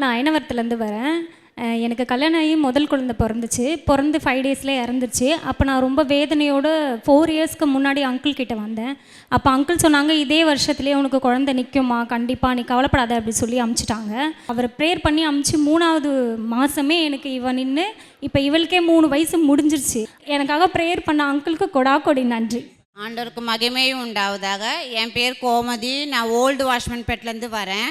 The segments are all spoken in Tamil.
நான் அயனவரத்துலேருந்து வரேன். எனக்கு கல்யாணம் ஆகி முதல் குழந்தை பிறந்து 5 டேஸ்லேயே இறந்துருச்சு. அப்போ நான் ரொம்ப வேதனையோடு 4 இயர்ஸ்க்கு முன்னாடி அங்கிள் கிட்டே வந்தேன். அப்போ அங்கிள் சொன்னாங்க, இதே வருஷத்துலேயே உனக்கு குழந்தை நிற்குமா, கண்டிப்பாக நீ கவலைப்படாத அப்படி சொல்லி அமுச்சிட்டாங்க. அவர் ப்ரேயர் பண்ணி அமுச்சு 3வது மாதமே எனக்கு இவன் நின்று இப்போ இவளுக்கே 3 வயசு முடிஞ்சிருச்சு. எனக்காக ப்ரேயர் பண்ண அங்கிளுக்கு கொடாக்கொடி நன்றி. ஆண்டவருக்கு மகிமையும் உண்டாவதாக. என் பேர் கோமதி. நான் ஓல்டு வாஷ்மன்பேட்டிலேருந்து வரேன்.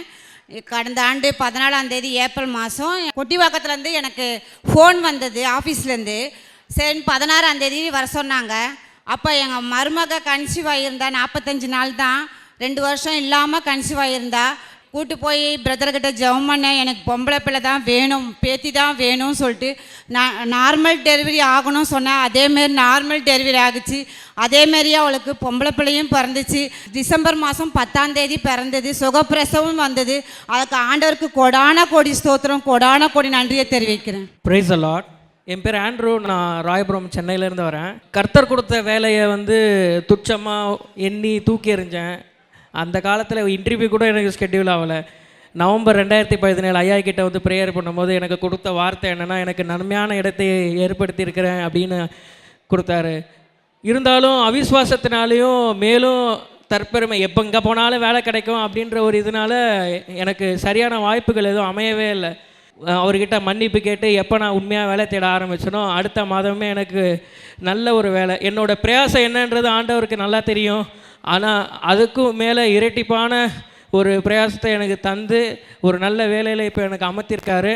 கடந்த ஆண்டு 14ஆம் தேதி ஏப்ரல் மாதம் கொட்டிவாக்கத்துலேருந்து எனக்கு ஃபோன் வந்தது ஆஃபீஸ்லேருந்து. சரி 16ஆம் தேதி வர சொன்னாங்க. அப்போ எங்கள் மருமக கன்சீவ் ஆகியிருந்தா 45 நாள் தான், 2 வருஷம் இல்லாமல் கன்சீவ் ஆகியிருந்தா. கூட்டு போய் பிரதர்கிட்ட ஜெபம் பண்ணேன், எனக்கு பொம்பளை பிள்ளை தான் வேணும், பேத்தி தான் வேணும்னு சொல்லிட்டு நார்மல் டெலிவரி ஆகணும்னு சொன்னேன். அதேமாரி நார்மல் டெலிவரி ஆகுச்சு. அதேமாரியே அவளுக்கு பொம்பளை பிள்ளையும் பிறந்துச்சு. டிசம்பர் மாதம் 10ஆம் தேதி பிறந்தது. சுகப்பிரசவம் வந்தது. அதுக்கு ஆண்டவருக்கு கொடான கோடி ஸ்தோத்திரம், கொடான கோடி நன்றியை தெரிவிக்கிறேன். Praise the Lord. என் பேர் ஆண்ட்ரூ. நான் ராயபுரம் சென்னையிலேருந்து வரேன். கர்த்தர் கொடுத்த வேலையை துச்சமாக எண்ணி தூக்கி எறிஞ்சேன். அந்த காலத்தில் இன்டர்வியூ கூட எனக்கு ஸ்கெட்யூல் ஆகலை. நவம்பர் 2017 ஐயா கிட்ட ப்ரேயர் பண்ணும்போது எனக்கு கொடுத்த வார்த்தை என்னென்னா, எனக்கு நன்மையான இடத்தை ஏற்படுத்தியிருக்கிறேன் அப்படின்னு கொடுத்தாரு. இருந்தாலும் அவிஸ்வாசத்தினாலேயும் மேலும் தற்பெருமை, எப்போ இங்கே போனாலும் வேலை கிடைக்கும் அப்படின்ற ஒரு இதனால் எனக்கு சரியான வாய்ப்புகள் எதுவும் அமையவே இல்லை. அவர்கிட்ட மன்னிப்பு கேட்டு எப்போ நான் உண்மையாக வேலை தேட ஆரம்பிச்சனோ அடுத்த மாதமே எனக்கு நல்ல ஒரு வேலை. என்னோடய பிரயாசம் என்னன்றது ஆண்டவருக்கு நல்லா தெரியும். ஆனால் அதுக்கும் மேலே இரட்டிப்பான ஒரு பிரயாசத்தை எனக்கு தந்து ஒரு நல்ல வேலையில் இப்போ எனக்கு அமர்த்திருக்காரு.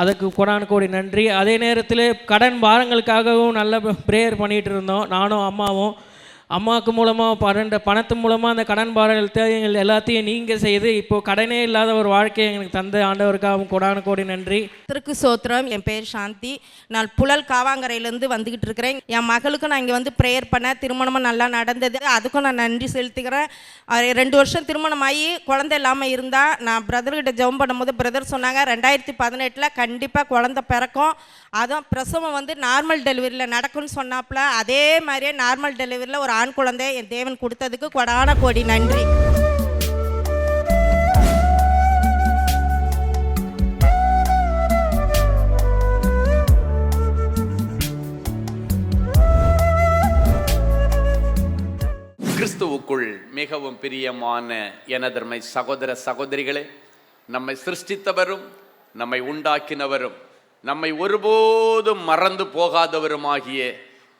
அதுக்கு கொடான கோடி நன்றி. அதே நேரத்தில் கடன் பாரங்களுக்காகவும் நல்ல ப்ரேயர் பண்ணிகிட்டு இருந்தோம் நானும் அம்மாவும். அம்மாவுக்கு மூலமாக பணத்து மூலமாக அந்த கடன் பாரங்கள் தேவைகள் எல்லாத்தையும் நீங்கள் செய்து இப்போது கடனே இல்லாத ஒரு வாழ்க்கையை எனக்கு தந்த ஆண்டவருக்காகவும் கொடான கோடி நன்றி. திருக்கு சோத்திரம். என் பேர் சாந்தி. நான் புழல் காவாங்கரையிலேருந்து வந்துக்கிட்டு இருக்கிறேன். என் மகளுக்கும் நான் இங்கே ப்ரேயர் பண்ணேன். திருமணமும் நல்லா நடந்தது. அதுக்கும் நான் நன்றி செலுத்துக்கிறேன். 2 வருஷம் திருமணம் ஆகி குழந்தை இல்லாமல் இருந்தால் நான் பிரதர்கிட்ட ஜெபம் பண்ணும்போது பிரதர் சொன்னாங்க 2018 கண்டிப்பாக குழந்தை பிறக்கும், அதுவும் பிரசவம் நார்மல் டெலிவரியில் நடக்கும்னு சொன்னாப்புல. அதே மாதிரியே நார்மல் டெலிவரியில் ஒரு ஆண் குழந்தை என் தேவன் கொடுத்ததுக்கு கொடான கோடி நன்றி. கிறிஸ்துவுக்குள் மிகவும் பிரியமான எனதர்மை சகோதர சகோதரிகளே, நம்மை சிருஷ்டித்தவரும் நம்மை உண்டாக்கினவரும் நம்மை ஒருபோதும் மறந்து போகாதவருமாகிய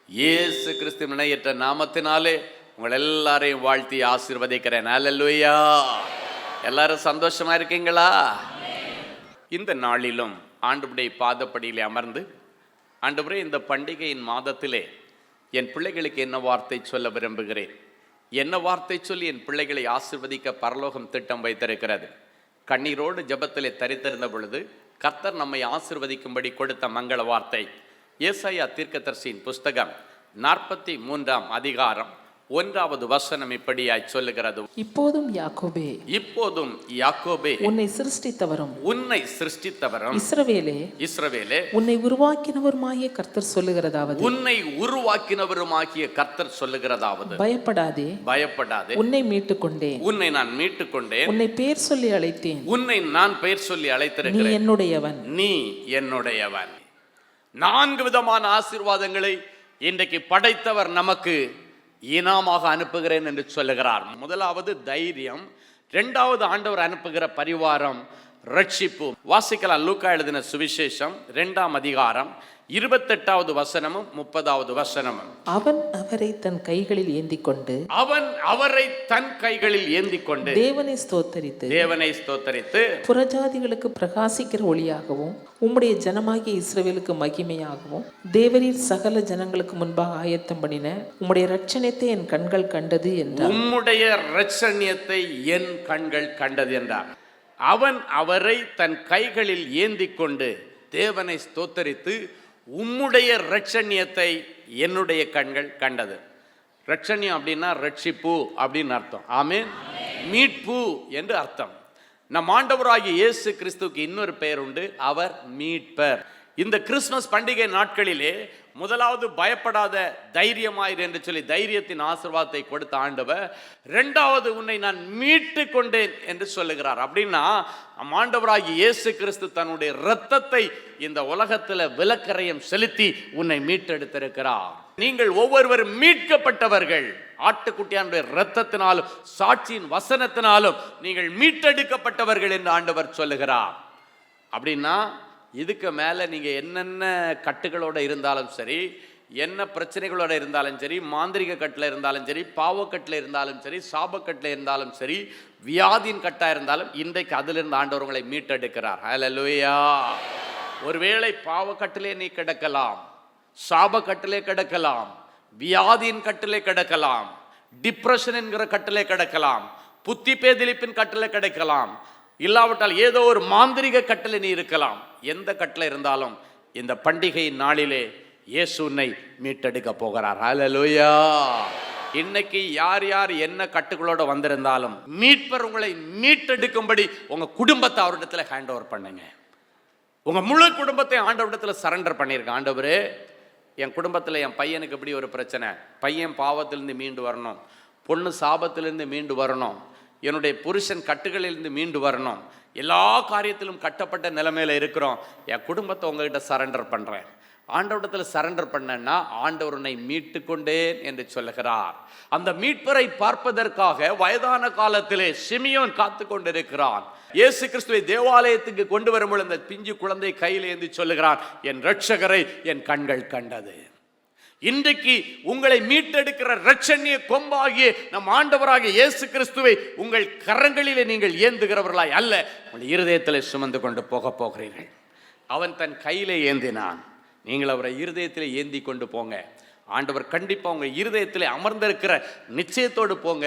இயேசு கிறிஸ்து இணையற்ற நாமத்தினாலே உங்கள் எல்லாரையும் வாழ்த்தி ஆசீர்வதிக்கிறேன். அல்லேலூயா. எல்லாரும் சந்தோஷமா இருக்கீங்களா? இந்த நாளிலும் ஆண்டவருடைய பாதப்படியிலே அமர்ந்து, ஆண்டவரே, இந்த பண்டிகையின் மாதத்திலே என் பிள்ளைகளுக்கு என்ன வார்த்தை சொல்ல விரும்புகிறேன், என்ன வார்த்தை சொல்லி என் பிள்ளைகளை ஆசீர்வதிக்க பரலோகம் திட்டம் வைத்திருக்கிறது. கண்ணீரோடு ஜெபத்திலே தரித்திருந்த பொழுது கர்த்தர் நம்மை ஆசீர்வதிக்கும்படி கொடுத்த மங்கள வார்த்தை ஏசாயா தீர்க்கதரிசியின் புஸ்தகம் 43ஆம் அதிகாரம் 1வது வசனம் இப்படியாய் சொல்லுகிறது. இப்போதும் யாக்கோபே உன்னை சிருஷ்டித்தவரும் இஸ்ரவேலே உன்னை உருவாக்கினவருமாகிய கர்த்தர் சொல்லுகிறதாவது பயப்படாதே உன்னை மீட்டுக்கொண்டேன், உன்னை நான் மீட்டுக்கொண்டேன், உன்னை பெயர் சொல்லி அழைத்தேன், உன்னை நான் பெயர் சொல்லி அழைத்திருக்கிறேன், நீ என்னுடையவன். 4 விதமான ஆசீர்வாதங்களை இன்றைக்கு படைத்தவர் நமக்கு இனாமாக அனுப்புகிறேன் என்று சொல்லுகிறார். முதலாவது தைரியம், 2வது ஆண்டவர் அனுப்புகிற பரிவாரம் ரட்சிப்பு. வாசிக்கலாம் லூக்கா எழுதின சுவிசேஷம் 2ஆம் அதிகாரம் 28வது வசனமும் 30வது வசனமும். அவன் அவரை தன் கைகளில் ஏந்தி கொண்டு தேவனை ஸ்தோத்தரித்து புறஜாதிகளுக்கு பிரகாசிக்கிற ஒளியாகவும் உம்முடைய ஜனமாகிய இஸ்ரவேலுக்கு மகிமையாகவும் தேவரீர் சகல ஜனங்களுக்கு முன்பாக ஆயத்தம் பண்ணின உம்முடைய இரட்சணியத்தை என் கண்கள் கண்டது என்றார். உம்முடைய இரட்சணியத்தை என் கண்கள் கண்டது என்றார். அவன் அவரை தன் கைகளில் ஏந்தி கொண்டு தேவனை ஸ்தோத்தரித்து உம்முடைய இரட்சணியத்தை என்னுடைய கண்கள் கண்டது. இரட்சணியம் அப்படின்னா ரட்சிப்பு அப்படின்னு அர்த்தம். ஆமென். மீட்பு என்று அர்த்தம். நம் ஆண்டவராகிய இயேசு கிறிஸ்துவுக்கு இன்னொரு பெயர் உண்டு, அவர் மீட்பர். இந்த கிறிஸ்மஸ் பண்டிகை நாட்களிலே முதலாவது பயப்படாத, தைரியமாயிரு என்று சொல்லி தைரியத்தின் ஆசீர்வாதத்தை கொடுத்த ஆண்டவர், இரண்டாவது உன்னை நான் மீட்டு கொண்டேன் என்று சொல்லுகிறார். அப்படின்னா ஆண்டவராகிய இயேசு கிறிஸ்து தன்னுடைய இரத்தத்தை இந்த உலகத்தில் விலக்கரையும் செலுத்தி உன்னை மீட்டெடுத்திருக்கிறார். நீங்கள் ஒவ்வொருவரும் மீட்கப்பட்டவர்கள். ஆட்டுக்குட்டியானுடைய இரத்தத்தினாலும் சாட்சியின் வசனத்தினாலும் நீங்கள் மீட்டெடுக்கப்பட்டவர்கள் என்று ஆண்டவர் சொல்லுகிறார். அப்படின்னா இதுக்கு மேலே நீங்கள் என்னென்ன கட்டுகளோடு இருந்தாலும் சரி, என்ன பிரச்சனைகளோடு இருந்தாலும் சரி, மாந்திரிக கட்டில் இருந்தாலும் சரி, பாவக்கட்டில் இருந்தாலும் சரி, சாபக்கட்டில் இருந்தாலும் சரி, வியாதியின் கட்டாக இருந்தாலும் இன்றைக்கு அதிலிருந்து ஆண்டவர் உங்களை மீட்டெடுக்கிறார். ஹல்லேலூயா. ஒருவேளை பாவக்கட்டிலே நீ கிடக்கலாம், சாபக்கட்டிலே கிடக்கலாம், வியாதியின் கட்டிலே கிடக்கலாம், டிப்ரெஷன் என்கிற கட்டிலே கிடக்கலாம், புத்தி பேதிலிப்பின் கட்டிலே கிடக்கலாம், இல்லாவிட்டால் ஏதோ ஒரு மாந்திரிக கட்டில் நீ இருக்கலாம். எந்த கட்டில் இருந்தாலும் இந்த பண்டிகை நாளிலே இயேசு உன்னை மீட்டெடுக்க போகிறார். ஹல்லேலூயா. இன்னைக்கு யார் யார் என்ன கட்டுகளோட வந்திருந்தாலும் மீட்பர் உங்களை மீட்டெடுக்கும்படி உங்க குடும்பத்தை அவரிடத்துல ஹேண்ட் ஓவர் பண்ணுங்க. உங்க முழு குடும்பத்தை ஆண்டவரிடத்துல சரண்டர் பண்ணிருக்க. ஆண்டவரே, என் குடும்பத்தில் என் பையனுக்கு இப்படி ஒரு பிரச்சனை, பையன் பாவத்திலிருந்து மீண்டு வரணும், பொண்ணு சாபத்திலிருந்து மீண்டு வரணும், என்னுடைய புருஷன் கட்டுகளிலிருந்து மீண்டு வரணும், எல்லா காரியத்திலும் கட்டப்பட்ட நிலைமையில இருக்கிறோம், என் குடும்பத்தை உங்ககிட்ட சரண்டர் பண்றேன். ஆண்டவரிடத்தில் சரண்டர் பண்ணேன்னா ஆண்டவர் உன்னை மீட்டு கொண்டேன் என்று சொல்லுகிறார். அந்த மீட்பரை பார்ப்பதற்காக வயதான காலத்திலே சிமியோன் காத்து கொண்டிருக்கிறான். இயேசு கிறிஸ்துவை தேவாலயத்துக்கு கொண்டு வரும்பொழுது அந்த பிஞ்சு குழந்தை கையில் ஏந்தி சொல்லுகிறான், என் இரட்சகரை என் கண்கள் கண்டது. இன்றைக்கு உங்களை மீட்டெடுக்கிற இரட்சணிய கொம்பாகிய நம் ஆண்டவராகிய இயேசு கிறிஸ்துவை உங்கள் கரங்களிலே நீங்கள் ஏந்துகிறவர்களாய் அல்ல, உங்கள் இருதயத்திலே சுமந்து கொண்டு போக போகிறீர்கள். அவன் தன் கையிலே ஏந்தினான், நீங்கள் அவரை இருதயத்திலே ஏந்தி கொண்டு போங்க. ஆண்டவர் கண்டிப்பாக உங்கள் இருதயத்திலே அமர்ந்திருக்கிற நிச்சயத்தோடு போங்க.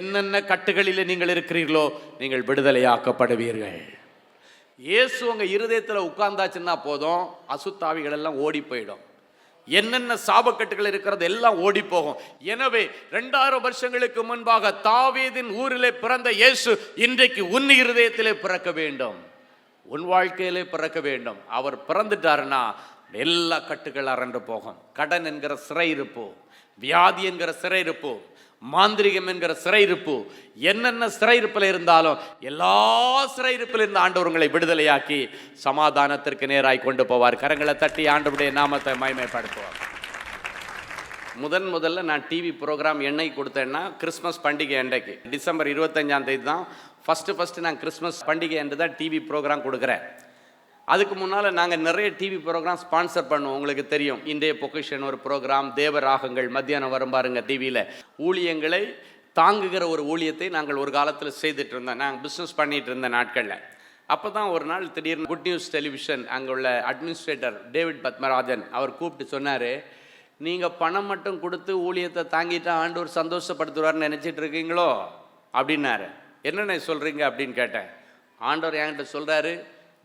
என்னென்ன கட்டுகளிலே நீங்கள் இருக்கிறீர்களோ நீங்கள் விடுதலையாக்கப்படுவீர்கள். இயேசு உங்கள் இருதயத்தில் உட்கார்ந்தாச்சுன்னா போதும், அசுத்தாவிகள் எல்லாம் ஓடி போயிடும். என்னென்ன சாபக்கட்டுகள் இருக்கிறது எல்லாம் ஓடி போகும். எனவே 2000 வருஷங்களுக்கு முன்பாக தாவீதின் ஊரிலே பிறந்த இயேசு இன்றைக்கு உன் இருதயத்திலே பிறக்க வேண்டும், உன் வாழ்க்கையிலே பிறக்க வேண்டும். அவர் பிறந்துட்டாருன்னா எல்லா கட்டுகள் அரண்டு போகும். கடன் என்கிற சிறையிருப்பு, வியாதி என்கிற சிறையிருப்பு, மாந்திரிகம் என்கிற சிறையிருப்பு, என்னென்ன சிறையிருப்பில் இருந்தாலும் எல்லா சிறையிருப்பில் இருந்து ஆண்டவர் உங்களை விடுதலையாக்கி சமாதானத்திற்கு நேராய் கொண்டு போவார். கரங்களை தட்டி ஆண்டவருடைய நாமத்தை மகிமைப்படுத்துவார். முதல்ல நான் டிவி ப்ரோக்ராம் என்னைக்கு கொடுத்தேன்னா கிறிஸ்மஸ் பண்டிகை அன்றைக்கு டிசம்பர் 25ஆம் தேதி தான் ஃபஸ்ட்டு நான் கிறிஸ்மஸ் பண்டிகை அன்று தான் டிவி ப்ரோக்ராம் கொடுக்குறேன். அதுக்கு முன்னால் நாங்கள் நிறைய டிவி ப்ரோக்ராம் ஸ்பான்சர் பண்ணுவோம். உங்களுக்கு தெரியும், இன்றைய பொக்கிஷன் ஒரு ப்ரோக்ராம், தேவராகங்கள் மத்தியானம் வரும் பாருங்க டிவியில், ஊழியங்களை தாங்குகிற ஒரு ஊழியத்தை நாங்கள் ஒரு காலத்தில் செய்துட்டு இருந்தோம். நாங்கள் பிஸ்னஸ் பண்ணிகிட்டு இருந்த நாட்களில் அப்போ தான் ஒரு நாள் திடீர்னு குட் நியூஸ் டெலிவிஷன் அங்கே உள்ள அட்மினிஸ்ட்ரேட்டர் டேவிட் பத்மராஜன் அவர் கூப்பிட்டு சொன்னார், நீங்கள் பணம் மட்டும் கொடுத்து ஊழியத்தை தாங்கிட்டு ஆண்டவர் சந்தோஷப்படுத்துவார்னு நினச்சிட்டு இருக்கீங்களோ அப்படின்னாரு. என்னென்ன சொல்கிறீங்க அப்படின்னு கேட்டேன். ஆண்டவர் என்கிட்ட சொல்கிறாரு,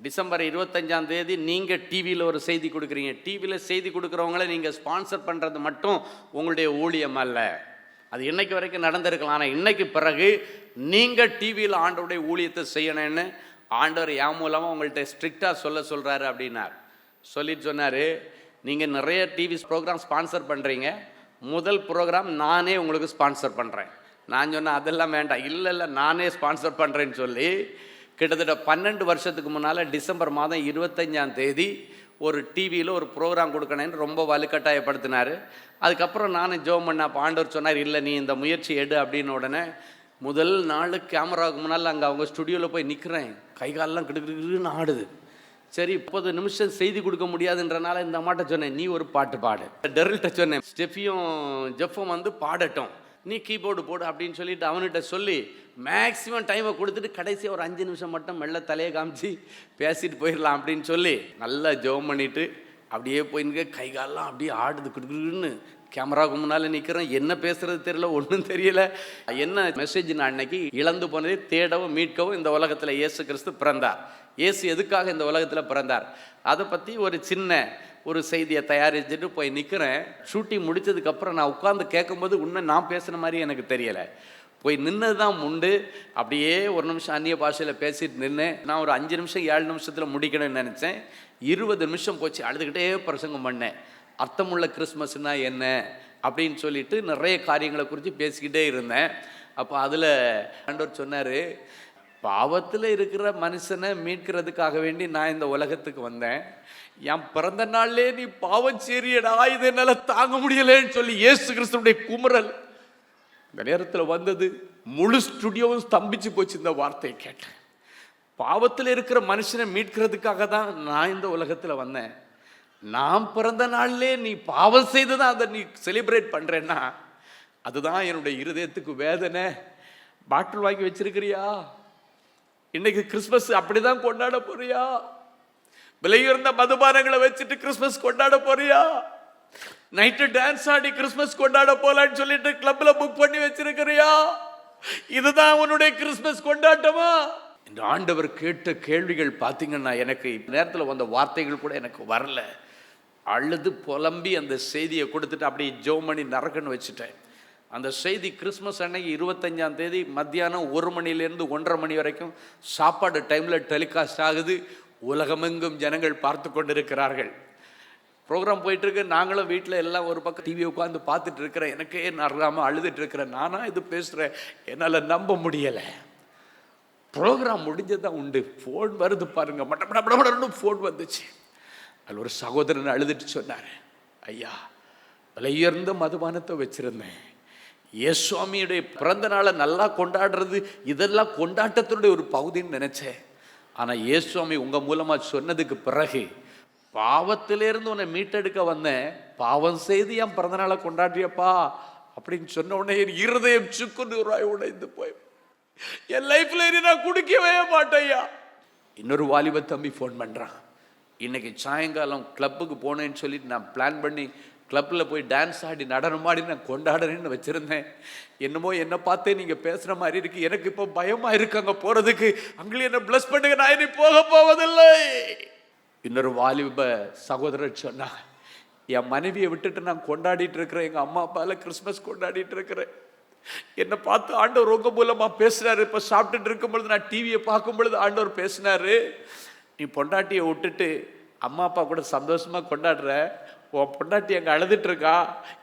டிசம்பர் 25ஆம் தேதி நீங்கள் டிவியில் ஒரு செய்தி கொடுக்குறீங்க, டிவியில் செய்தி கொடுக்குறவங்கள நீங்கள் ஸ்பான்சர் பண்ணுறது மட்டும் உங்களுடைய ஊழியம் அல்ல. அது இன்னைக்கு வரைக்கும் நடந்திருக்கலாம், ஆனால் இன்னைக்கு பிறகு நீங்கள் டிவியில் ஆண்டவருடைய ஊழியத்தை செய்யணும்னு ஆண்டவர் என் மூலமாக உங்கள்கிட்ட ஸ்ட்ரிக்டாக சொல்கிறாரு அப்படின்னார். சொல்லிட்டு சொன்னார், நீங்கள் நிறைய டிவி ப்ரோக்ராம் ஸ்பான்சர் பண்ணுறீங்க, முதல் ப்ரோக்ராம் நானே உங்களுக்கு ஸ்பான்சர் பண்ணுறேன். நான் சொன்னேன் அதெல்லாம் வேண்டாம், இல்லை நானே ஸ்பான்சர் பண்ணுறேன்னு சொல்லி கிட்டத்தட்ட 12 வருஷத்துக்கு முன்னால் டிசம்பர் மாதம் 25ஆம் தேதி ஒரு டிவியில் ஒரு ப்ரோக்ராம் கொடுக்கணுன்னு ரொம்ப வலுக்கட்டாயப்படுத்தினார். அதுக்கப்புறம் நானும் ஜோம் பண்ண ஆண்டவர் சொன்னார், இல்லை நீ இந்த முயற்சி எடு அப்படின்னு. உடனே முதல் நாள் கேமராவுக்கு முன்னால் அங்கே அவங்க ஸ்டுடியோவில் போய் நிற்கிறேன், கை காலெல்லாம் கிடுக்கிடுன்னு ஆடுது. சரி 30 நிமிஷம் செய்தி கொடுக்க முடியாதுன்றனால இந்த அம்மாட்ட சொன்னேன், நீ ஒரு பாட்டு பாடு. டெரில்கிட்ட சொன்னேன், ஸ்டெஃபியும் ஜெஃப்பும் வந்து பாடட்டும், நீ கீபோர்டு போடு அப்படின்னு சொல்லிட்டு அவன்கிட்ட சொல்லி மேக்ஸிமம் டைமை கொடுத்துட்டு கடைசியாக ஒரு 5 நிமிஷம் மட்டும் மெல்ல தலையை காமிச்சு பேசிட்டு போயிடலாம் அப்படின்னு சொல்லி நல்லா ஜெபம் பண்ணிவிட்டு அப்படியே போயின்னு கை காலெல்லாம் அப்படியே ஆடுது கிடுக்குன்னு. கேமராவுக்கு முன்னால் நிற்கிறேன், என்ன பேசுகிறது தெரியல, ஒன்றும் தெரியல. என்ன மெசேஜ் நான் அன்னைக்கு இழந்து போனதே தேடவும் மீட்கவும் இந்த உலகத்தில் இயேசு கிறிஸ்து பிறந்தார். இயேசு எதுக்காக இந்த உலகத்தில் பிறந்தார் அதை பற்றி ஒரு சின்ன ஒரு செய்தியை தயாரிச்சுட்டு போய் நிற்கிறேன். ஷூட்டிங் முடித்ததுக்கப்புறம் நான் உட்காந்து கேட்கும்போது உண்மை நான் பேசுன மாதிரி எனக்கு தெரியலை. போய் நின்று தான் உண்டு. அப்படியே ஒரு நிமிஷம் அந்நிய பாஷையில் பேசிட்டு நின்று நான் ஒரு 5 நிமிஷம் 7 நிமிஷத்தில் முடிக்கணும்னு நினச்சேன். 20 நிமிஷம் போச்சு. அழுதுகிட்டே பிரசங்கம் பண்ணேன். அர்த்தமுள்ள கிறிஸ்மஸ்னா என்ன அப்படின்னு சொல்லிட்டு நிறைய காரியங்களை குறித்து பேசிக்கிட்டே இருந்தேன். அப்போ அதில் ஆண்டவர் சொன்னார், பாவத்தில் இருக்கிற மனுஷனை மீட்கிறதுக்காக வேண்டி நான் இந்த உலகத்துக்கு வந்தேன். என் பிறந்த நாள்லே நீ பாவம் செய்யடா, இது என்னால் தாங்க முடியலன்னு சொல்லி இயேசு கிறிஸ்துவுடைய குமுறல் இந்த நேரத்தில் வந்தது. முழு ஸ்டுடியோவும் ஸ்தம்பிச்சு போச்சு இந்த வார்த்தையை கேட்டேன். பாவத்தில் இருக்கிற மனுஷனை மீட்கிறதுக்காக தான் நான் இந்த உலகத்தில் வந்தேன். நான் பிறந்த நாள்லே நீ பாவம் செய்து தான் அதை நீ செலிப்ரேட் பண்ணுறேன்னா அதுதான் என்னுடைய இருதயத்துக்கு வேதனை. பாட்டில் வாங்கி வச்சிருக்கிறியா? இன்னைக்கு கிறிஸ்மஸ் அப்படிதான் கொண்டாட போறியா? விலையுயர்ந்த மதுபானங்களை வச்சுட்டு கிறிஸ்மஸ் கொண்டாட போறியா? நைட்டு டான்ஸ் ஆடி கிறிஸ்மஸ் கொண்டாட போலான்னு சொல்லிட்டு கிளப்ல புக் பண்ணி வச்சிருக்கிறியா? இதுதான் உன்னுடைய கிறிஸ்மஸ் கொண்டாட்டமா? இந்த ஆண்டவர் கேட்ட கேள்விகள் பார்த்தீங்கன்னா எனக்கு நேரத்தில் வந்த வார்த்தைகள் கூட எனக்கு வரல. அழுது புலம்பி அந்த செய்தியை கொடுத்துட்டு அப்படியே ஜோமணி நரகன்னு வச்சுட்டேன். அந்த செய்தி கிறிஸ்மஸ் அன்னைக்கு 25ஆம் தேதி மத்தியானம் 1 மணிலேருந்து 1:30 மணி வரைக்கும் சாப்பாடு டைமில் டெலிகாஸ்ட் ஆகுது. உலகமெங்கும் ஜனங்கள் பார்த்து கொண்டிருக்கிறார்கள். ப்ரோக்ராம் போயிட்டுருக்கு. நாங்களும் வீட்டில் எல்லாம் ஒரு பக்கம் டிவி உட்காந்து பார்த்துட்டு இருக்கிறேன். எனக்கே நறாமல் அழுதுட்டு இருக்கிறேன். நானா இது பேசுகிறேன், என்னால் நம்ப முடியலை. ப்ரோக்ராம் முடிஞ்சதான் உண்டு. ஃபோன் வருது பாருங்க, மட்டப்படப்படன்னு ஃபோன் வந்துச்சு. அதில் ஒரு சகோதரன் அழுதுட்டு சொன்னார், ஐயா விலையுயர்ந்த மதுபானத்தை வச்சுருந்தேன், இயேசுவாமியுடைய பிறந்த நாளை நல்லா கொண்டாடுறது இதெல்லாம் கொண்டாட்டத்தினுடைய ஒரு பகுதின்னு நினச்சேன். ஆனால் இயேசுவாமி உங்கள் மூலமாக சொன்னதுக்கு பிறகு பாவத்திலேருந்து உன்னை மீட்டெடுக்க வந்தேன், பாவம் செய்து என் பிறந்த நாளை கொண்டாடுறியப்பா அப்படின்னு சொன்ன உடனே என் இருதயம் சுக்குன்னு உடைந்து போய் என் லைஃப்ல நான் குடிக்கவே மாட்டேயா. இன்னொரு வாலிப தம்பி ஃபோன் பண்ணுறான், இன்னைக்கு சாயங்காலம் கிளப்புக்கு போனேன்னு சொல்லிட்டு நான் பிளான் பண்ணி கிளப்பில் போய் டான்ஸ் ஆடி நடனமாடி நான் கொண்டாடுறேன்னு வச்சுருந்தேன். என்னமோ என்னை பார்த்தே நீங்கள் பேசுகிற மாதிரி இருக்குது, எனக்கு இப்போ பயமாக இருக்கு அங்கே போகிறதுக்கு. அங்கேயும் என்ன பிளஸ் பண்ணுங்க, நான் இனி போக போவதில்லை. இன்னொரு வாலிப சகோதரர் சொன்னா, என் மனைவியை விட்டுட்டு நான் கொண்டாடிட்டு இருக்கிறேன், எங்கள் அம்மா அப்பாவில் கிறிஸ்மஸ் கொண்டாடிட்டு இருக்கிறேன். என்னை பார்த்து ஆண்டவர் உங்க மூலமாக பேசுகிறாரு. இப்போ சாப்பிட்டுட்டு இருக்கும் பொழுது நான் டிவியை பார்க்கும் பொழுது ஆண்டவர் பேசினாரு, நீ பொண்டாட்டியை விட்டுட்டு அம்மா அப்பா கூட சந்தோஷமாக கொண்டாடுற, உன் பொண்டாட்டி அங்கே அழுதுட்டு இருக்கா,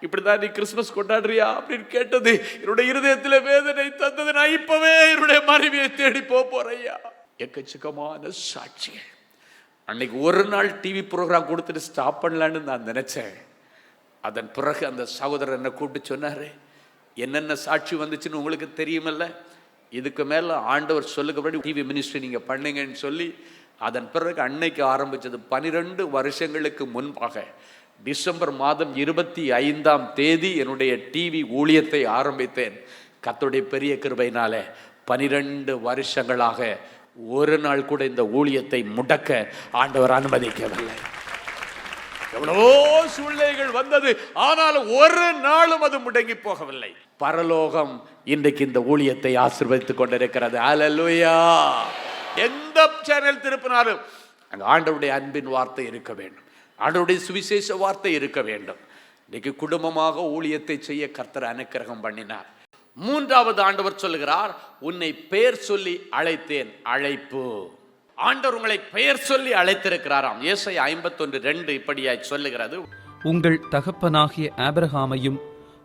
இப்படிதான் நீ கிறிஸ்மஸ் கொண்டாடுறியா அப்படின்னு கேட்டது என்னுடைய இருதயத்தில் வேதனை தந்தது. நான் இப்பவே என்னுடைய மனைவியை தேடி போறேயா. எக்கச்சக்கமான சாட்சிகள். அன்னைக்கு ஒரு நாள் டிவி ப்ரோக்ராம் கொடுத்துட்டு ஸ்டாப் பண்ணலான்னு நான் நினைச்சேன். அதன் பிறகு அந்த சகோதரர் என்னை கூப்பிட்டு சொன்னாரு, என்னென்ன சாட்சி வந்துச்சுன்னு உங்களுக்கு தெரியுமல்ல, இதுக்கு மேலே ஆண்டவர் சொல்லுக்கபடி டிவி மினிஸ்ட்ரி நீங்கள் பண்ணுங்கன்னு சொல்லி அதன் பிறகு அன்னைக்கு ஆரம்பித்தது. 12 வருஷங்களுக்கு முன்பாக டிசம்பர் மாதம் 25ஆம் தேதி என்னுடைய டிவி ஊழியத்தை ஆரம்பித்தேன். கர்த்தருடைய பெரிய கிருபையினால 12 வருஷங்களாக ஒரு நாள் கூட இந்த ஊழியத்தை முடக்க ஆண்டவர் அனுமதிக்கவில்லை. எவ்வளவோ சூழ்நிலைகள் வந்தது, ஆனாலும் ஒரு நாளும் அது முடங்கி போகவில்லை. பரலோகம் இன்றைக்கு இந்த ஊழியத்தை ஆசீர்வதித்துக் கொண்டிருக்கிறது. அல்லேலூயா. எந்த சேனல் திருப்பினாலும் அங்க ஆண்டவருடைய அன்பின் வார்த்தை இருக்க வேண்டும், ஆண்டவருடைய சுவிசேஷ வார்த்தை இருக்க வேண்டும். இன்னைக்கு குடும்பமாக ஊழியத்தை செய்ய கர்த்தர் அனுக்கிரகம் பண்ணினார். 3வது ஆண்டவர் சொல்லுகிறார், உன்னை பெயர் சொல்லி அழைத்தேன். அழைப்பு. ஆண்டவர் உங்களை பெயர் சொல்லி அழைத்திருக்கிறாராம். ஏசாயா 51:2 இப்படியாய் சொல்லுகிறது, உங்கள் தகப்பனாகிய ஆபிரகாமையும்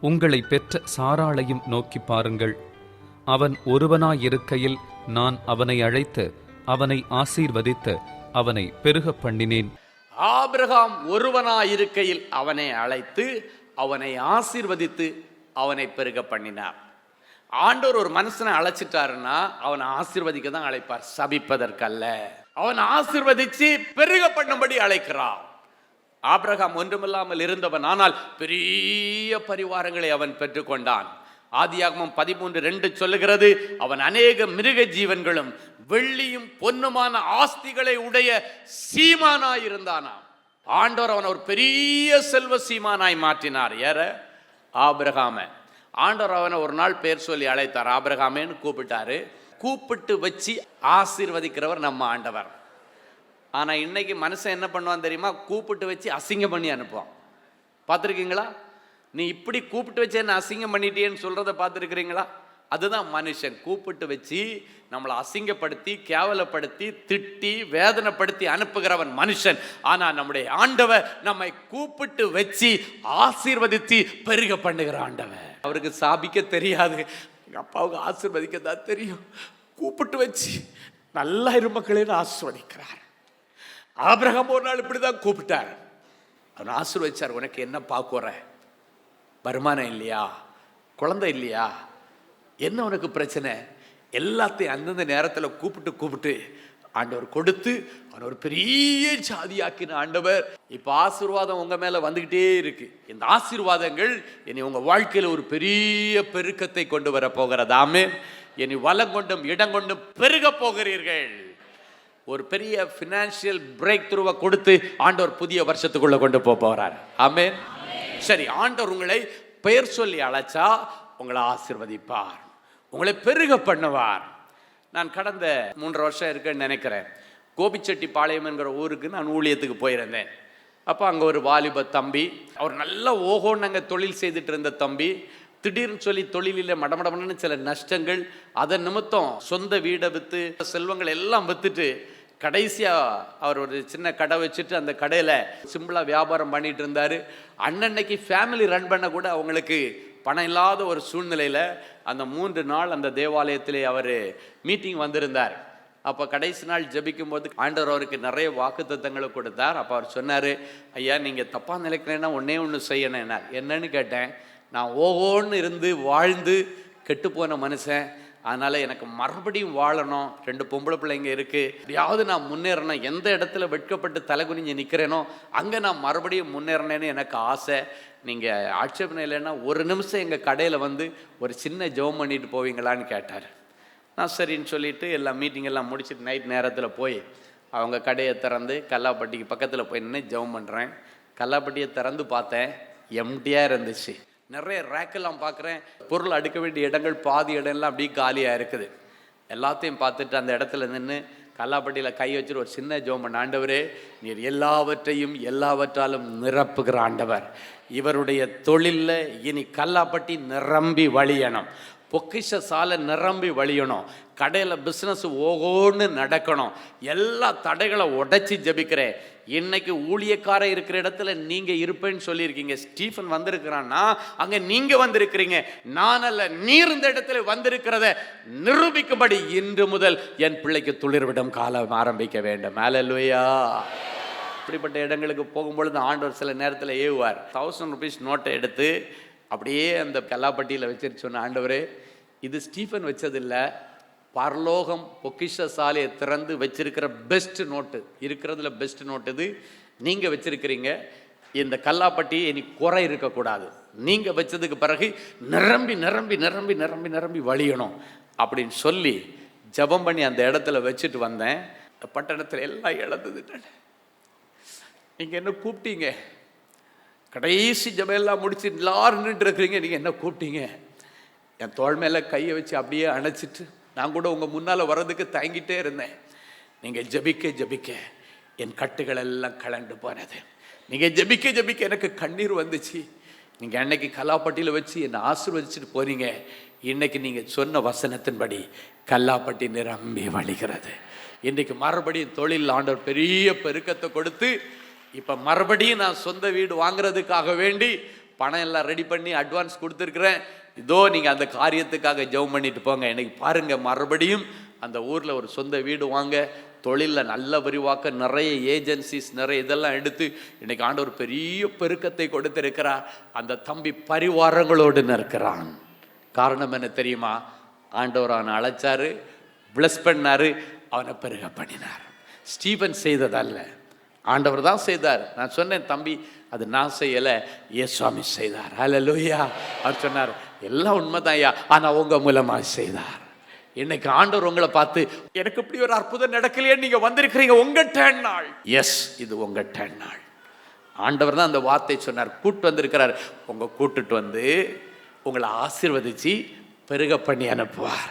உங்களை பெற்ற சாராளையும் நோக்கி பாருங்கள். அவன் ஒருவனாயிருக்கையில் நான் அவனை அழைத்து அவனை ஆசீர்வதித்து அவனை பெருக பண்ணினேன். ஆபிரகாம் ஒருவனாயிருக்கையில் அவனை அழைத்து அவனை ஆசீர்வதித்து அவனை பெருக பண்ணினார். ஆண்டவர் ஒரு மனுஷனை அழைச்சிட்டாருன்னா அவனை ஆசீர்வதிக்க தான் அழைப்பார், சபிப்பதற்கல்ல. அவன் ஆசீர்வதிச்சு பெருக பண்ணும்படி அழைக்கிறான். ஆபிரகாம் ஒன்றுமில்லாமல் இருந்தவன், ஆனால் பெரிய பரிவாரங்களை அவன் பெற்றுக்கொண்டான். ஆதியாகமம் 13:2 சொல்லுகிறது, அவன் அநேக மிருக ஜீவன்களும் வெள்ளியும் பொன்னுமான ஆஸ்திகளை உடைய சீமானாய் இருந்தானாம். ஆண்டவர் அவன் ஒரு பெரிய செல்வ சீமானாய் மாற்றினார். யார? ஆபிரகாம. ஆண்டவர் அவனை ஒரு நாள் பேர் சொல்லி அழைத்தார். ஆபிரகாமேன்னு கூப்பிட்டாரு. கூப்பிட்டு வச்சு ஆசீர்வதிக்கிறவர் நம்ம ஆண்டவர். ஆனா இன்னைக்கு மனுஷன் என்ன பண்ணுவான் தெரியுமா? கூப்பிட்டு வச்சு அசிங்கம் பண்ணி அனுப்புவான். பார்த்துருக்கீங்களா? நீ இப்படி கூப்பிட்டு வச்சு என்ன அசிங்கம் பண்ணிட்டேன்னு சொல்றதை பார்த்துருக்கிறீங்களா? அதுதான் மனுஷன். கூப்பிட்டு வச்சு நம்மளை அசிங்கப்படுத்தி கேவலப்படுத்தி திட்டி வேதனைப்படுத்தி அனுப்புகிறவன் மனுஷன். ஆனா நம்முடைய ஆண்டவர் நம்மை கூப்பிட்டு வச்சு ஆசீர்வதித்து பெருக பண்ணுகிற ஆண்டவர். அவருக்கு சாபிக்க தெரியாது, எங்க அப்பாவுக்கு ஆசீர்வதிக்க தான் தெரியும். கூப்பிட்டு வச்சு நல்லா இருமக்களேன்னு ஆசீர்வதிக்கிறார். ஆபிரகாம் ஒரு நாள் இப்படிதான் கூப்பிட்டார், அவன் ஆசீர்வதிச்சார். உனக்கு என்ன பார்க்குற, வருமானம் இல்லையா, குழந்தை இல்லையா, என்ன உனக்கு பிரச்சனை, எல்லாத்தையும் அந்தந்த நேரத்தில் கூப்பிட்டு ஆண்டவர் கொடுத்து அவன் ஒரு பெரிய ஜாதியாக்கின ஆண்டவர். இப்போ ஆசீர்வாதம் உங்க மேல வந்துகிட்டே இருக்கு. இந்த ஆசீர்வாதங்கள் இனி உங்க வாழ்க்கையில் ஒரு பெரிய பெருக்கத்தை கொண்டு வர போகிறது. ஆமென். இனி வலம் கொண்டும் இடம் கொண்டும் பெருக போகிறீர்கள். ஒரு பெரிய ஃபினான்ஷியல் பிரேக் த்ரூவை கொடுத்து ஆண்டவர் புதிய வருஷத்துக்குள்ள கொண்டு போறார். ஆமென். சரி, ஆண்டவர் உங்களை பெயர் சொல்லி அழைச்சா உங்களை ஆசீர்வதிப்பார், உங்களை பெருக பண்ணுவார். நான் கடந்த 3 வருஷம் இருக்குன்னு நினைக்கிறேன், கோபிச்செட்டிப்பாளையம் என்கிற ஊருக்கு நான் ஊழியத்துக்கு போயிருந்தேன். அப்போ அங்கே ஒரு வாலிப தம்பி, அவர் நல்ல ஓஹோன்னு அங்கே தொழில் செய்துட்டு இருந்த தம்பி, திடீர்னு சொல்லி தொழிலில் மடமடமன்னு சில நஷ்டங்கள், அதன் நிமித்தம் சொந்த வீடை விற்று செல்வங்கள் எல்லாம் விற்றுட்டு கடைசியாக அவர் ஒரு சின்ன கடை வச்சுட்டு அந்த கடையில் சிம்பிளாக வியாபாரம் பண்ணிட்டு இருந்தார். அன்னன்னைக்கு ஃபேமிலி ரன் பண்ண கூட அவங்களுக்கு பணம் இல்லாத ஒரு சூழ்நிலையில் அந்த 3 நாள் அந்த தேவாலயத்திலே அவர் மீட்டிங் வந்திருந்தார். அப்போ கடைசி நாள் ஜெபிக்கும் போது ஆண்டவர் அவருக்கு நிறைய வாக்குத்தத்தங்களை கொடுத்தார். அப்போ அவர் சொன்னார், ஐயா நீங்கள் தப்பாக நினைக்கிறேன்னா ஒன்று செய்யணும். என்னன்னு கேட்டேன். நான் ஓஹோன்னு இருந்து வாழ்ந்து கெட்டுப்போன மனுஷன், அதனால் எனக்கு மறுபடியும் வாழணும், 2 பொம்பளை பிள்ளைங்க இருக்குது, எப்படியாவது நான் முன்னேறணும், எந்த இடத்துல வெட்கப்பட்டு தலை குனிஞ்சு நிற்கிறேனோ அங்கே நான் மறுபடியும் முன்னேறினேன்னு எனக்கு ஆசை. நீங்கள் ஆட்சேபனை இல்லைன்னா 1 நிமிஷம் எங்கள் கடையில் வந்து ஒரு சின்ன ஜெபம் பண்ணிட்டு போவீங்களான்னு கேட்டார். நான் சரின்னு சொல்லிவிட்டு எல்லாம் மீட்டிங் எல்லாம் முடிச்சுட்டு நைட் நேரத்தில் போய் அவங்க கடையை திறந்து கல்லாப்பட்டிக்கு பக்கத்தில் போய் நின்று ஜெபம் பண்ணுறேன். கல்லாப்பட்டியை திறந்து பார்த்தேன், எம்டியாக இருந்துச்சு. நிறைய ரேக்கெல்லாம் பார்க்குறேன், பொருள் அடுக்க வேண்டிய இடங்கள் பாதி இடம்லாம் அப்படியே காலியாக இருக்குது. எல்லாத்தையும் பார்த்துட்டு அந்த இடத்துல நின்று கல்லாப்பட்டியில் கை வச்சுட்டு ஒரு சின்ன ஜெபம் பண்ண, ஆண்டவரே நீர் எல்லாவற்றையும் எல்லாவற்றாலும் நிரப்புகிற ஆண்டவர், இவருடைய தொழிலில் இனி கல்லாப்பட்டி நிரம்பி வழியணும், பொக்கிஷ சாலை நிரம்பி வழியணும், கடையில் பிஸ்னஸ் ஓகோன்னு நடக்கணும், எல்லா தடைகளை உடைச்சி ஜபிக்கிறேன். இன்னைக்கு ஊழியக்கார இருக்கிற இடத்துல நீங்கள் இருப்பேன்னு சொல்லியிருக்கீங்க. ஸ்டீஃபன் வந்திருக்கிறான்னா அங்கே நீங்கள் வந்திருக்கிறீங்க, நான் அல்ல, நீர் இந்த இடத்துல வந்திருக்கிறத நிரூபிக்கும்படி இன்று முதல் என் பிள்ளைக்கு துளிர்விடும் காலம் ஆரம்பிக்க வேண்டும். அல்லேலூயா. இப்படிப்பட்ட இடங்களுக்கு போகும்பொழுது ஆண்டவர் சில நேரத்தில் ஏவுவார். 1000 rupees நோட்டை எடுத்து அப்படியே அந்த கல்லாப்பட்டியில் வச்சுட்டு சொன்ன, ஆண்டவரே இது ஸ்டீஃபன் வச்சதில்லை, பரலோகம் பொக்கிஷ சாலையை திறந்து வச்சிருக்கிற பெஸ்ட் நோட்டு, இருக்கிறதுல பெஸ்ட் நோட்டு இது, நீங்கள் வச்சிருக்கிறீங்க. இந்த கல்லாப்பட்டி இனி குறை இருக்கக்கூடாது, நீங்கள் வச்சதுக்கு பிறகு நிரம்பி நிரம்பி நிரம்பி நிரம்பி நிரம்பி வழியணும் அப்படின்னு சொல்லி ஜபம் பண்ணி அந்த இடத்துல வச்சுட்டு வந்தேன். பட்டணத்தில் எல்லாம் இழந்துட்டேன். நீங்கள் என்ன கூப்பிட்டீங்க, கடைசி ஜபையெல்லாம் முடிச்சு எல்லாரும் நின்று இருக்கிறீங்க, நீங்கள் என்ன கூப்பிட்டீங்க? என் தோள் மேலே கையை வச்சு அப்படியே அணைச்சிட்டு நான் கூட உங்கள் முன்னால் வர்றதுக்கு தயங்கிட்டே இருந்தேன். நீங்கள் ஜபிக்க ஜபிக்க என் கட்டுகள் எல்லாம் கலண்டு போனது. நீங்கள் ஜபிக்க ஜபிக்க எனக்கு கண்ணீர் வந்துச்சு. நீங்கள் அன்னைக்கு கல்லாப்பட்டியில் வச்சு என்னை ஆசீர்வதிச்சுட்டு போனீங்க. இன்னைக்கு நீங்கள் சொன்ன வசனத்தின்படி கல்லாப்பட்டி நிரம்பி வழிகிறது. இன்றைக்கு மறுபடியும் தொழில் ஆண்டவர் பெரிய பெருக்கத்தை கொடுத்து இப்போ மறுபடியும் நான் சொந்த வீடு வாங்குறதுக்காக வேண்டி பணம் எல்லாம் ரெடி பண்ணி அட்வான்ஸ் கொடுத்துருக்குறேன். இதோ நீங்கள் அந்த காரியத்துக்காக ஜெபம் பண்ணிட்டு போங்க. இன்னைக்கு பாருங்கள், மறுபடியும் அந்த ஊரில் ஒரு சொந்த வீடு வாங்க, தொழிலில் நல்ல விரிவாக்க, நிறைய ஏஜென்சிஸ் நிறைய இதெல்லாம் எடுத்து இன்னைக்கு ஆண்டவர் பெரிய பெருக்கத்தை கொடுத்திருக்கிறார். அந்த தம்பி பரிவாரங்களோடு நிற்கிறான். காரணம் என்ன தெரியுமா? ஆண்டவர் அவனை அழைச்சாரு, பிளஸ் பண்ணாரு, அவனை பெருக பண்ணினார். ஸ்டீபன் செய்ததல்ல, ஆண்டவர் தான் செய்தார். நான் சொன்னேன், தம்பி அது நான் செய்யலை, இயேசுவாமி செய்தார். அல்லேலூயா. அவர் சொன்னார், எல்லாம் உண்மைதான் ஐயா, ஆனால் உங்கள் மூலமாக செய்தார். இன்னைக்கு ஆண்டவர் உங்களை பார்த்து, எனக்கு இப்படி ஒரு அற்புதம் நடக்கலையே, நீங்கள் வந்திருக்கிறீங்க, உங்கள் டேர்ன் நாள். எஸ், இது உங்கள் டேர்ன் நாள். ஆண்டவர் தான் அந்த வார்த்தை சொன்னார். கூட்டு வந்திருக்கிறார். உங்கள் கூட்டுட்டு வந்து உங்களை ஆசீர்வதிச்சு பெருக பண்ணி அனுப்புவார்.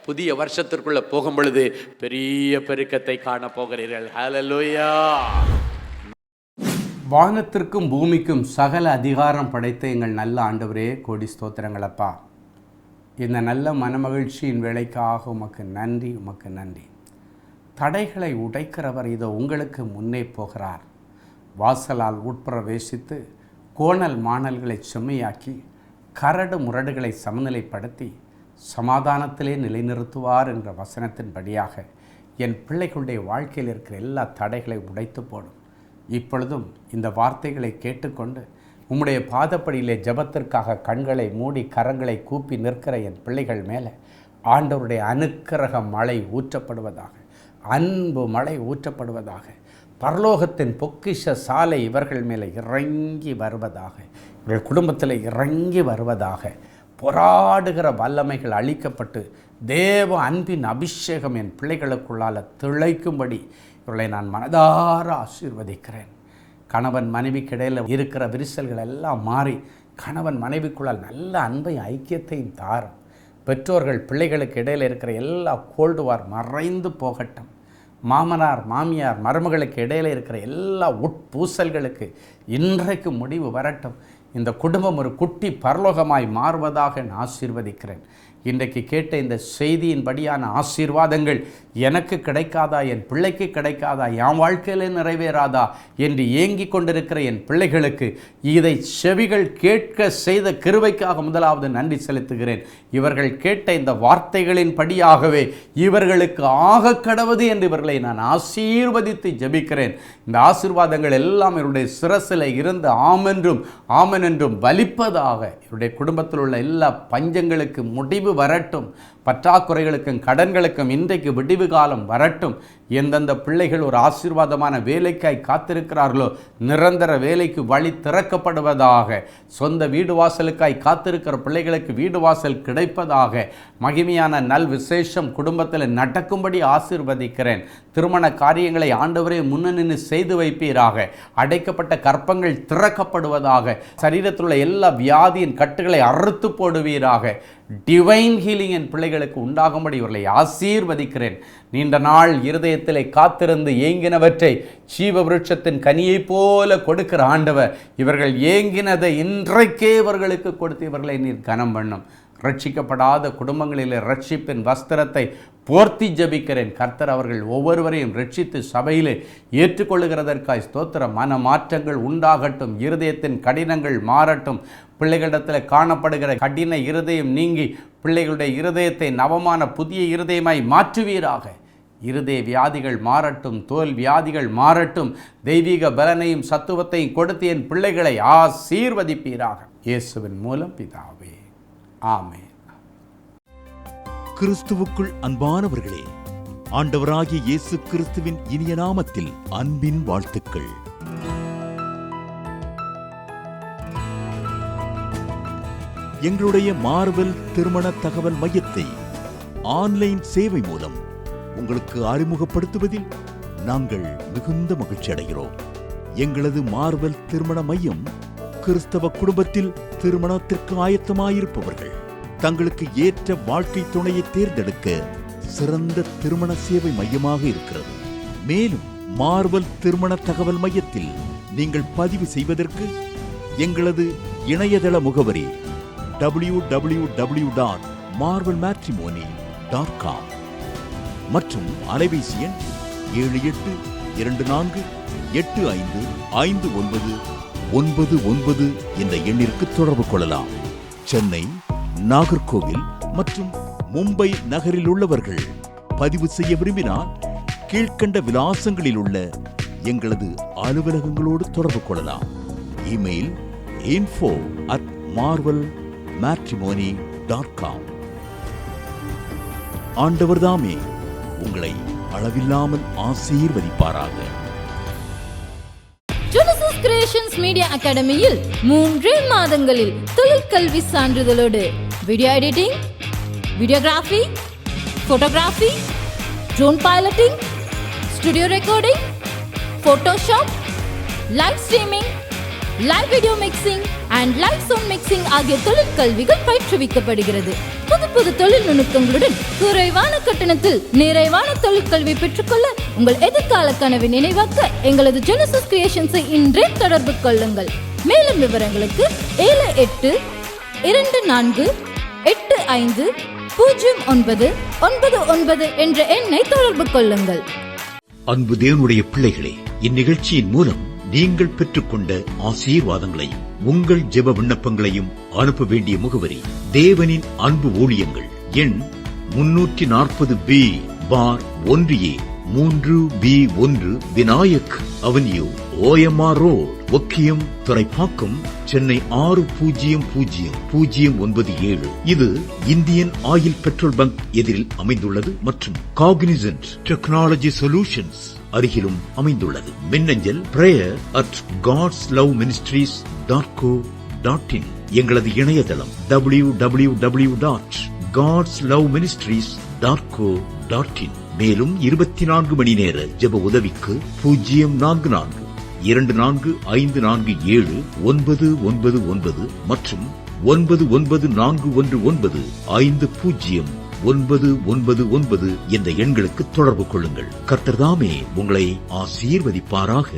புதிய வருஷத்திற்குள்ள போகும் பொழுது பெரிய பெருக்கத்தை காண போகிறீர்கள். ஹல்லேலூயா. வானத்திற்கும் பூமிக்கும் சகல அதிகாரம் படைத்த எங்கள் நல்ல ஆண்டவரே, கோடி ஸ்தோத்திரங்களப்பா. இந்த நல்ல மனமகிழ்ச்சியின் வேலைக்காக உமக்கு நன்றி, உமக்கு நன்றி. தடைகளை உடைக்கிறவர் இதோ உங்களுக்கு முன்னே போகிறார். வாசலால் உட்பிரவேசித்து கோணல் மாணல்களை செம்மையாக்கி கரடு முரடுகளை சமநிலைப்படுத்தி சமாதானத்திலே நிலைநிறுத்துவார் என்ற வசனத்தின்படியாக என் பிள்ளைகளுடைய வாழ்க்கையில் இருக்கிற எல்லா தடைகளை உடைத்து போடும். இப்பொழுதும் இந்த வார்த்தைகளை கேட்டுக்கொண்டு உம்முடைய பாதப்படியிலே ஜெபத்திற்காக கண்களை மூடி கரங்களை கூப்பி நிற்கிற என் பிள்ளைகள் மேலே ஆண்டவருடைய அனுக்கிரக மழை ஊற்றப்படுவதாக, அன்பு மழை ஊற்றப்படுவதாக, பரலோகத்தின் பொக்கிஷ சாலை இவர்கள் மேலே இறங்கி வருவதாக, இவர்கள் குடும்பத்தில் இறங்கி வருவதாக, போராடுகிற வல்லமைகள் அழிக்கப்பட்டு தேவ அன்பின் அபிஷேகம் என் பிள்ளைகளுக்குள்ளால் திளைக்கும்படி இவர்களை நான் மனதார ஆசீர்வதிக்கிறேன். கணவன் மனைவிக்கு இடையில் இருக்கிற விரிசல்கள் எல்லாம் மாறி கணவன் மனைவிக்குள்ளால் நல்ல அன்பை ஐக்கியத்தையும் தாரும். பெற்றோர்கள் பிள்ளைகளுக்கு இடையில் இருக்கிற எல்லா கோல்டு வார் மறைந்து போகட்டும். மாமனார் மாமியார் மருமகளுக்கு இடையில் இருக்கிற எல்லா உட்பூசல்களுக்கு இன்றைக்கு முடிவு வரட்டும். இந்த குடும்பம் ஒரு குட்டி பரலோகமாய் மாறுவதாக நான் ஆசீர்வதிக்கிறேன். இன்றைக்கு கேட்ட இந்த செய்தியின்படியான ஆசீர்வாதங்கள் எனக்கு கிடைக்காதா, என் பிள்ளைக்கு கிடைக்காதா, என் வாழ்க்கையிலே நிறைவேறாதா என்று ஏங்கி கொண்டிருக்கிற என் பிள்ளைகளுக்கு இதை செவிகள் கேட்க செய்த கிருபைக்காக முதலாவது நன்றி செலுத்துகிறேன். இவர்கள் கேட்ட இந்த வார்த்தைகளின் படியாகவே இவர்களுக்கு ஆக கடவுது என்று இவர்களை நான் ஆசீர்வதித்து ஜெபிக்கிறேன். இந்த ஆசீர்வாதங்கள் எல்லாம் இவருடைய சிரசில் இருந்து ஆமென்றும் ஆமென் என்றும் பலிப்பதாக. இவருடைய குடும்பத்தில் உள்ள எல்லா பஞ்சங்களுக்கு முடிவு வரட்டும். பற்றாக்குறைகளுக்கும் கடன்களுக்கும் இன்றைக்கு விடிவு காலம் வரட்டும். எந்தெந்த பிள்ளைகள் ஒரு ஆசீர்வாதமான வேலைக்காய் காத்திருக்கிறார்களோ நிரந்தர வேலைக்கு வழி திறக்கப்படுவதாக. சொந்த வீடு வாசலுக்காய் காத்திருக்கிற பிள்ளைகளுக்கு வீடு வாசல் கிடைப்பதாக. மகிமையான நல் விசேஷம் குடும்பத்தில் நடக்கும்படி ஆசீர்வதிக்கிறேன். திருமண காரியங்களை ஆண்டவரே முன்னணின்னு செய்து வைப்பீராக. அடைக்கப்பட்ட கற்பங்கள் திறக்கப்படுவதாக. சரீரத்தில் உள்ள எல்லா வியாதியின் கட்டுகளை அறுத்து போடுவீராக. டிவைன் ஹீலிங் என் பிள்ளைகளுக்கு உண்டாகும்படி இவர்களை ஆசீர்வதிக்கிறேன். நீண்ட நாள் இருதயத்திலே காத்திருந்து ஏங்கினவற்றை ஜீவ விருட்சத்தின் கனியைப் போல கொடுக்கிற ஆண்டவர் இவர்கள் ஏங்கினதை இன்றைக்கே இவர்களுக்கு கொடுத்து இவர்களை நீர் கனம் பண்ணும். ரட்சிக்கப்படாத குடும்பங்களிலே ரட்சிப்பின் வஸ்திரத்தை போர்த்தி ஜபிக்கிறேன். கர்த்தர் அவர்கள் ஒவ்வொருவரையும் ரட்சித்து சபையிலே ஏற்றுக்கொள்ளுகிறதற்காய் ஸ்தோத்திரம். மன மாற்றங்கள் உண்டாகட்டும். இருதயத்தின் கடினங்கள் மாறட்டும். பிள்ளைகளிடத்தில் காணப்படுகிற கடின இருதயம் நீங்கி பிள்ளைகளுடைய இருதயத்தை நவமான புதிய இருதயமாய் மாற்றுவீராக. இருதய வியாதிகள் மாறட்டும். தோல் வியாதிகள் மாறட்டும். தெய்வீக பலனையும் சத்துவத்தையும் கொடுத்து என் பிள்ளைகளை ஆசீர்வதிப்பீராக. இயேசுவின் மூலம் பிதாவே, ஆமென். கிறிஸ்துவுக்குள் அன்பானவர்களே, ஆண்டவராகிய இயேசு கிறிஸ்துவின் இனிய நாமத்தில் அன்பின் வாழ்த்துக்கள். எங்களுடைய மார்வெல் திருமண தகவல் மையத்தை ஆன்லைன் சேவை மூலம் உங்களுக்கு அறிமுகப்படுத்துவதில் நாங்கள் மிகுந்த மகிழ்ச்சி அடைகிறோம். எங்களது மார்வெல் திருமண மையம் கிறிஸ்தவ குடும்பத்தில் திருமணத்திற்கு ஆயத்தமாயிருப்பவர்கள் தங்களுக்கு ஏற்ற வாழ்க்கை துணையை தேர்ந்தெடுக்க சிறந்த திருமண சேவை மையமாக இருக்கிறது. மேலும் மார்வெல் திருமண தகவல் மையத்தில் நீங்கள் பதிவு செய்வதற்கு எங்களது இணையதள முகவரி www.marvelmatrimony.com மற்றும் அலைபேசி எண் 7824855999 என்ற எண்ணிற்கு தொடர்பு கொள்ளலாம். சென்னை, நாகர்கோவில் மற்றும் மும்பை நகரில் உள்ளவர்கள் பதிவு செய்ய விரும்பினால் கீழ்க்கண்ட விலாசங்களில் உள்ள எங்களது அலுவலகங்களோடு தொடர்பு கொள்ளலாம். Email info@marvelmatrimony.com. ஆண்டவர் தாமே உங்களை அளவில்லாமல் ஆசீர்வதிப்பாராக. ஜெனசிஸ் கிரியேஷன்ஸ் மீடியா அகாடமியில் 3 மாதங்களில் தொழிற்கல்வி சான்றிதழோடு video editing, videography, photography, drone piloting, studio recording, Photoshop, live streaming, live video mixing and live sound mixing ஆகிய தொழிற்கல்விகள் பயிற்றுவிக்கப்படுகிறது. புது தொழில் நுணுக்கங்களுடன் குறைவான கட்டணத்தில் நிறைவான தொழிற்கல்வி பெற்றுக்கொள்ள உங்கள் எதிர்கால கனவை நினைவாக்க எங்களது ஜெனசிஸ் கிரியேஷன்ஸை இன்றே தொடர்பு கொள்ளுங்கள். மேலும் விவரங்களுக்கு 7824 850999 என்ற எண்ணை தொடர்பு கொள்ளுங்கள். அன்பு தேவனுடைய பிள்ளைகளே, இந்நிகழ்ச்சியின் மூலம் நீங்கள் பெற்றுக்கொண்ட ஆசீர்வாதங்களை உங்கள் ஜெப விண்ணப்பங்களையும் அனுப்ப வேண்டிய முகவரி தேவனின் அன்பு ஊழியங்கள், எண் 340B பார் 1A 3B1 Vinayak avenue, OMR road, Okkiyam, Thoraipakkam, Chennai 600097. இது இந்தியன் ஆயில் பெட்ரோல் பங்க் எதிரில் அமைந்துள்ளது மற்றும் காக்னிசன்ட் டெக்னாலஜி சொல்யூஷன்ஸ் அருகிலும் அமைந்துள்ளது. மின்னஞ்சல் prayer@godsloveministries.co.in. எங்களது இணையதளம் www.godsloveministries.co.in. மேலும் 24 மணி நேர ஜெப உதவிக்கு 04454547999 மற்றும் 9941950999 என்ற எண்களுக்கு தொடர்பு கொள்ளுங்கள். கர்த்தர் தாமே உங்களை ஆசீர்வதிப்பாராக.